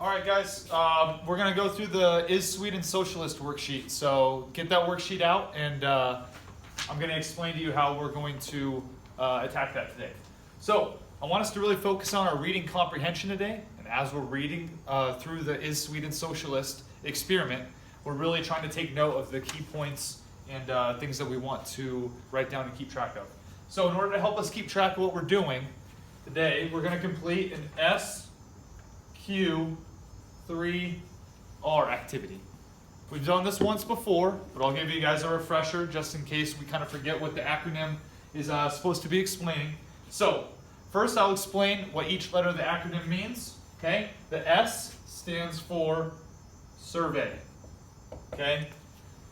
All right, guys, we're going to go through the Is Sweden Socialist worksheet. So get that worksheet out, and I'm going to explain to you how we're going to attack that today. So I want us to really focus on our reading comprehension today. And as we're reading through the Is Sweden Socialist experiment, we're really trying to take note of the key points and things that we want to write down and keep track of. So in order to help us keep track of what we're doing today, we're going to complete an SQ3R activity. We've done this once before, but I'll give you guys a refresher just in case we kind of forget what the acronym is supposed to be explaining. So first I'll explain what each letter of the acronym means. Okay, the S stands for survey. Okay,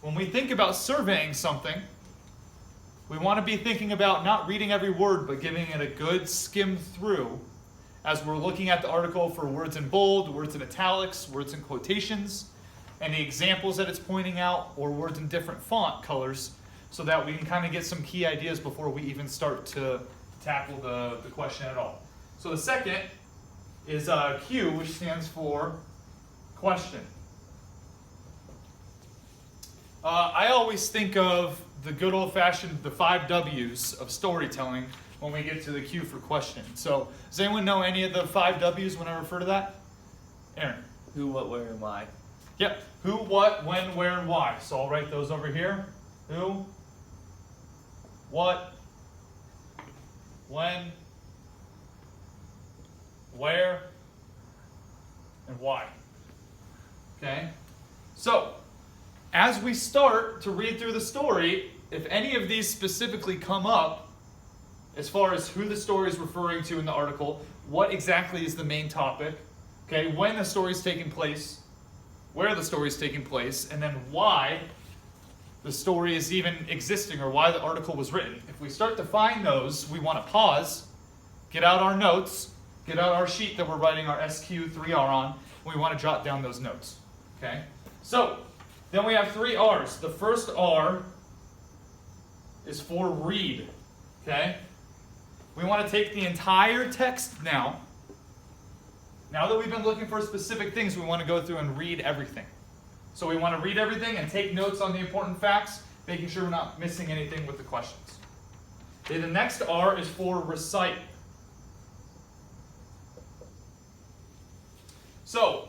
when we think about surveying something, we want to be thinking about not reading every word, but giving it a good skim through as we're looking at the article for words in bold, words in italics, words in quotations, and the examples that it's pointing out, or words in different font colors, so that we can kind of get some key ideas before we even start to tackle the question at all. So the second is Q, which stands for question. I always think of the good old-fashioned, the 5 W's of storytelling when we get to the Q for question. So does anyone know any of the 5 W's when I refer to that? Aaron. Who, what, where, and why. Yep. Who, what, when, where, and why. So I'll write those over here. Who, what, when, where, and why. Okay? So, as we start to read through the story, if any of these specifically come up, as far as who the story is referring to in the article, what exactly is the main topic, okay, when the story is taking place, where the story is taking place, and then why the story is even existing or why the article was written. If we start to find those, we want to pause, get out our notes, get out our sheet that we're writing our SQ3R on, and we want to jot down those notes. Okay? So, then we have 3 R's. The first R is for read. Okay? We want to take the entire text now. Now that we've been looking for specific things, we want to go through and read everything. So we want to read everything and take notes on the important facts, making sure we're not missing anything with the questions. Okay, the next R is for recite. So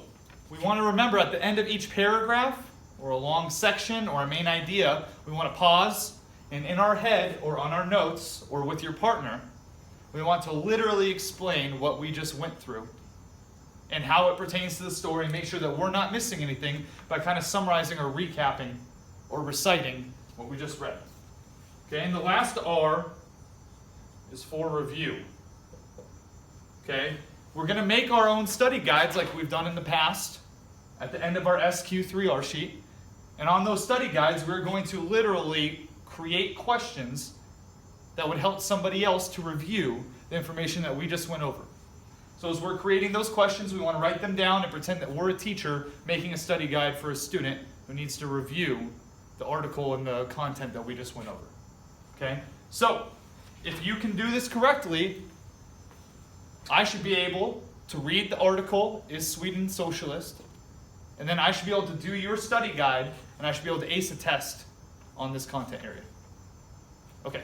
we want to remember at the end of each paragraph, or a long section, or a main idea, we want to pause, and in our head, or on our notes, or with your partner, we want to literally explain what we just went through and how it pertains to the story, and make sure that we're not missing anything by kind of summarizing or recapping or reciting what we just read. Okay, and the last R is for review. Okay, we're going to make our own study guides like we've done in the past at the end of our SQ3R sheet. And on those study guides, we're going to literally create questions that would help somebody else to review the information that we just went over. So as we're creating those questions, we want to write them down and pretend that we're a teacher making a study guide for a student who needs to review the article and the content that we just went over. Okay? So, if you can do this correctly, I should be able to read the article, Is Sweden Socialist? And then I should be able to do your study guide, and I should be able to ace a test on this content area. Okay.